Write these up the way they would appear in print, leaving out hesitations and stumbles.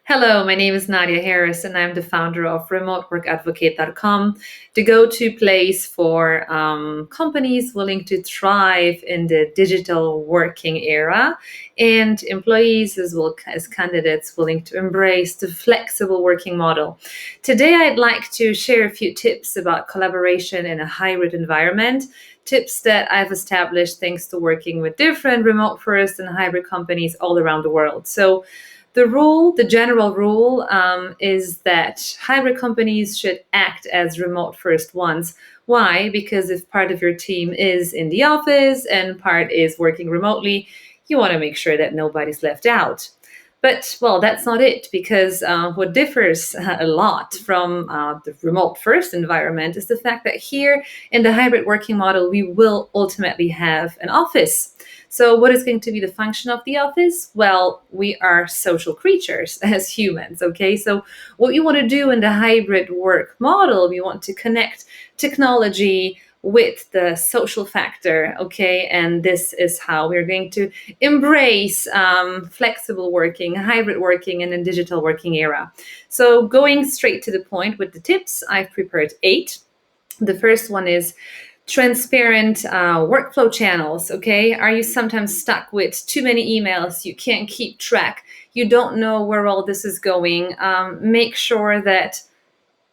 Hello, my name is Nadia Harris, and I'm the founder of remoteworkadvocate.com, the go to place for companies willing to thrive in the digital working era and employees as well as candidates willing to embrace the flexible working model. Today, I'd like to share a few tips about collaboration in a hybrid environment. Tips that I've established thanks to working with different remote first and hybrid companies all around the world. So, the general rule is that hybrid companies should act as remote first ones. Why? Because if part of your team is in the office and part is working remotely, you want to make sure that nobody's left out. But, well, that's not it, because what differs a lot from the remote first environment is the fact that here in the hybrid working model, we will ultimately have an office. So, what is going to be the function of the office? Well, we are social creatures as humans, okay? So, what you want to do in the hybrid work model, we want to connect technology with the social factor, okay? And this is how we're going to embrace flexible working, hybrid working, and a digital working era. So, going straight to the point with the tips, I've prepared 8. The first one is transparent workflow channels. Okay, are you sometimes stuck with too many emails? You can't keep track. You don't know where all this is going. Make sure that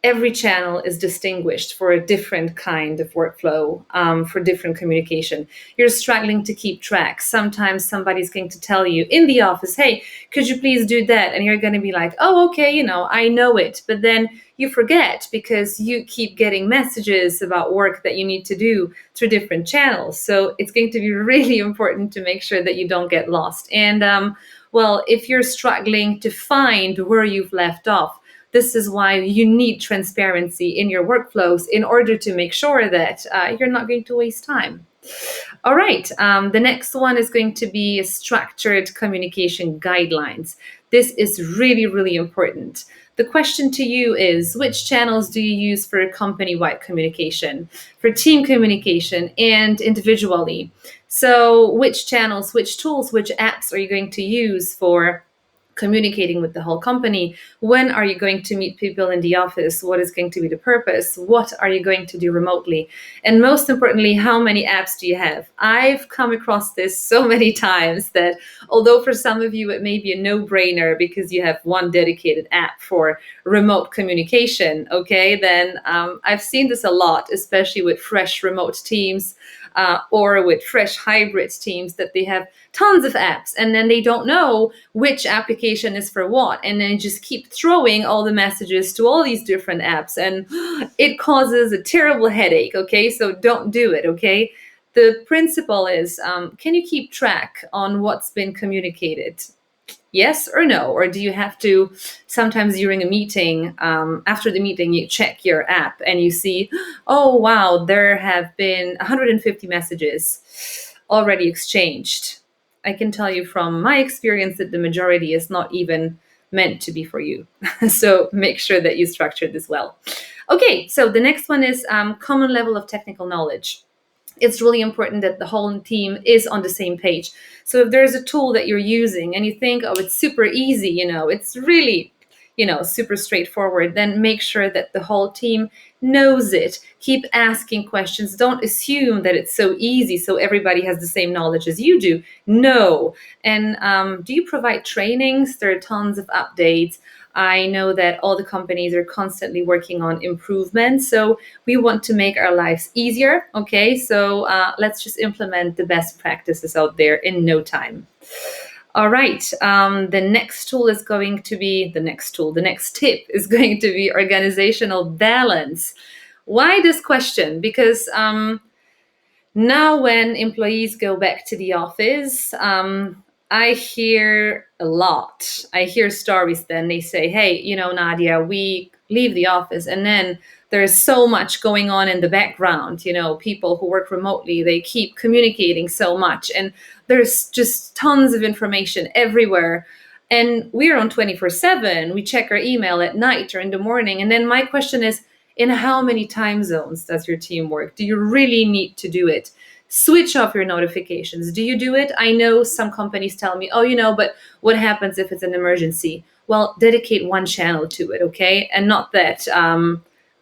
every channel is distinguished for a different kind of workflow, for different communication. You're struggling to keep track. Sometimes somebody's going to tell you in the office, hey, could you please do that? And you're going to be like, oh, okay, I know it. But then you forget because you keep getting messages about work that you need to do through different channels. So it's going to be really important to make sure that you don't get lost. And well, if you're struggling to find where you've left off, this is why you need transparency in your workflows in order to make sure that you're not going to waste time. All right, the next one is going to be structured communication guidelines. This is really, really important. The question to you is, which channels do you use for company-wide communication, for team communication, and individually? So which channels, which tools, which apps are you going to use for communicating with the whole company? When are you going to meet people in the office? What is going to be the purpose? What are you going to do remotely? And most importantly, how many apps do you have? I've come across this so many times that although for some of you it may be a no-brainer because you have one dedicated app for remote communication, okay, then I've seen this a lot, especially with fresh remote teams or with fresh hybrid teams, that they have tons of apps and then they don't know which application is for what, and then just keep throwing all the messages to all these different apps, and it causes a terrible headache. Okay, so don't do it. Okay, the principle is, can you keep track on what's been communicated? Yes or no? Or do you have to sometimes during a meeting, after the meeting, you check your app and you see, oh, wow, there have been 150 messages already exchanged. I can tell you from my experience that the majority is not even meant to be for you. So make sure that you structure this well. Okay, so the next one is common level of technical knowledge. It's really important that the whole team is on the same page. So if there's a tool that you're using and you think, oh, it's super easy, it's really, super straightforward, then make sure that the whole team knows it. Keep asking questions. Don't assume that it's so easy so everybody has the same knowledge as you do. No. And do you provide trainings? There are tons of updates. I know that all the companies are constantly working on improvements. So we want to make our lives easier. Okay, so let's just implement the best practices out there in no time. All right, the next tool is going to be the next tip is going to be organizational balance. Why this question? Because now when employees go back to the office, I hear a lot. I hear stories then they say, hey, Nadia, we leave the office and then there's so much going on in the background. People who work remotely, they keep communicating so much and there's just tons of information everywhere. And we're on 24/7. We check our email at night or in the morning. And then my question is, in how many time zones does your team work? Do you really need to do it? Switch off your notifications. Do you do it? I know some companies tell me, oh, but what happens if it's an emergency? Well, dedicate one channel to it, okay? And not that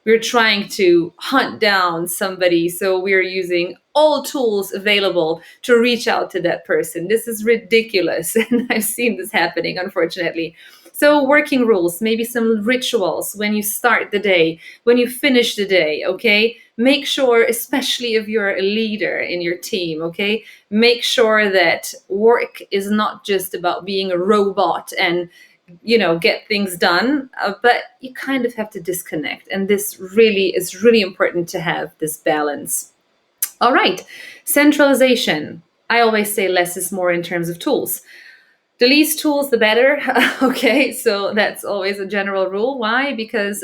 we're trying to hunt down somebody, so we're using all tools available to reach out to that person. This is ridiculous. And I've seen this happening, unfortunately. So, working rules, maybe some rituals when you start the day, when you finish the day, okay? Make sure, especially if you're a leader in your team, okay? Make sure that work is not just about being a robot and get things done, but you kind of have to disconnect. And this really is really important to have this balance. All right, centralization. I always say less is more in terms of tools. The least tools, the better. Okay, so that's always a general rule. Why? Because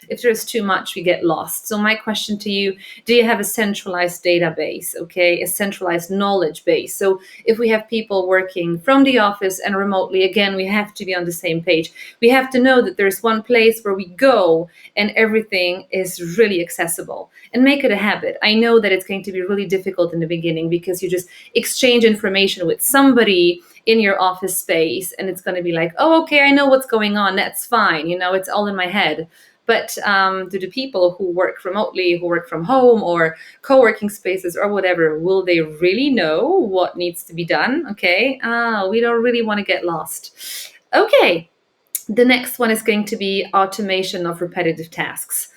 if there's too much, we get lost. So my question to you, do you have a centralized database? Okay, a centralized knowledge base. So if we have people working from the office and remotely, again, we have to be on the same page. We have to know that there's one place where we go and everything is really accessible, and make it a habit. I know that it's going to be really difficult in the beginning because you just exchange information with somebody in your office space, and it's going to be like, oh, okay, I know what's going on, that's fine, it's all in my head. But do the people who work remotely, who work from home or co-working spaces or whatever, will they really know what needs to be done? Okay, we don't really want to get lost. Okay, the next one is going to be automation of repetitive tasks.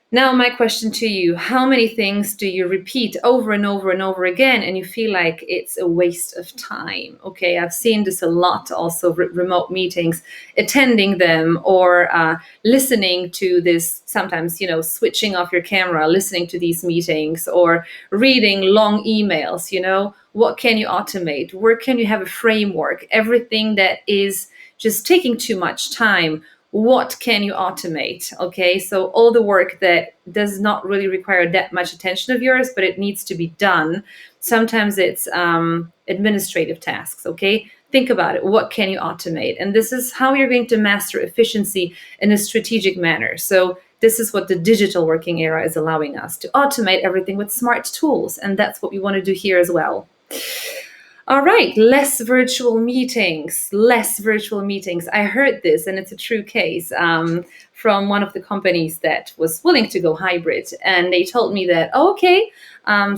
Now, my question to you, how many things do you repeat over and over and over again and you feel like it's a waste of time? Okay, I've seen this a lot also, remote meetings, attending them or listening to this, sometimes, switching off your camera, listening to these meetings or reading long emails, what can you automate? Where can you have a framework? Everything that is just taking too much time, what can you automate? Okay, so all the work that does not really require that much attention of yours, but it needs to be done. Sometimes it's administrative tasks. Okay, think about it. What can you automate? And this is how you're going to master efficiency in a strategic manner. So this is what the digital working era is allowing us to automate everything with smart tools. And that's what we want to do here as well. All right, less virtual meetings, less virtual meetings. I heard this, and it's a true case from one of the companies that was willing to go hybrid. And they told me that,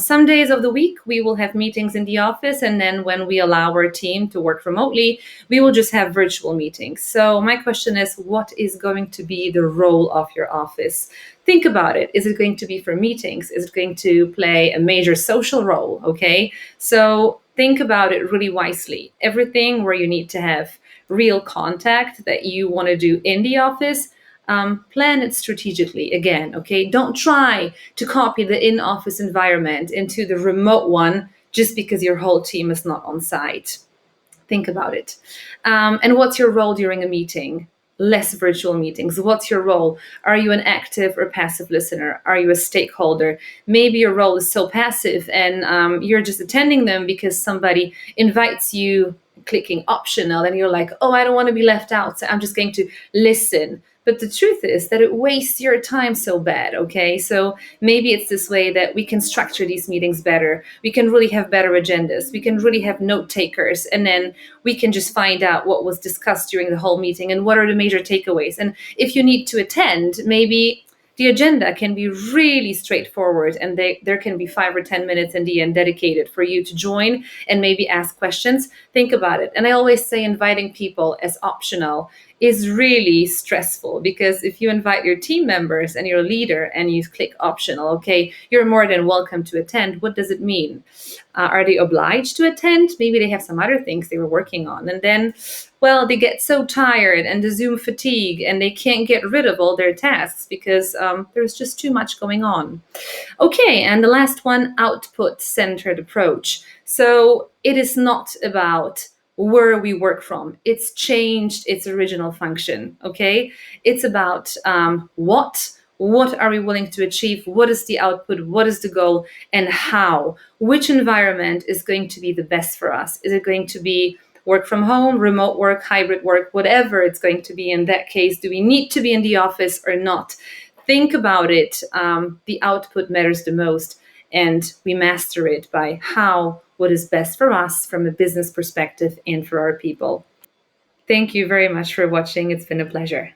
some days of the week we will have meetings in the office. And then when we allow our team to work remotely, we will just have virtual meetings. So my question is, what is going to be the role of your office? Think about it. Is it going to be for meetings? Is it going to play a major social role? Okay, so think about it really wisely. Everything where you need to have real contact that you want to do in the office, plan it strategically again, okay? Don't try to copy the in-office environment into the remote one just because your whole team is not on site. Think about it. And what's your role during a meeting? Less virtual meetings. What's your role? Are you an active or passive listener? Are you a stakeholder? Maybe your role is so passive and you're just attending them because somebody invites you, clicking optional, and you're like, oh, I don't want to be left out, so I'm just going to listen. But the truth is that it wastes your time so bad, okay? So maybe it's this way that we can structure these meetings better. We can really have better agendas. We can really have note takers. And then we can just find out what was discussed during the whole meeting and what are the major takeaways. And if you need to attend, maybe the agenda can be really straightforward and there can be 5 or 10 minutes in the end dedicated for you to join and maybe ask questions. Think about it. And I always say inviting people as optional is really stressful, because if you invite your team members and your leader and you click optional, okay, you're more than welcome to attend. What does it mean? Are they obliged to attend? Maybe they have some other things they were working on. And then, well, they get so tired and the Zoom fatigue and they can't get rid of all their tasks because there's just too much going on. Okay, and the last one, output-centered approach. So it is not about where we work from. It's changed its original function, okay? It's about what are we willing to achieve? What is the output? What is the goal? And how? Which environment is going to be the best for us? Is it going to be work from home, remote work, hybrid work, whatever it's going to be in that case? Do we need to be in the office or not? Think about it. The output matters the most. and we master it by how what is best for us from a business perspective and for our people. Thank you very much for watching. It's been a pleasure.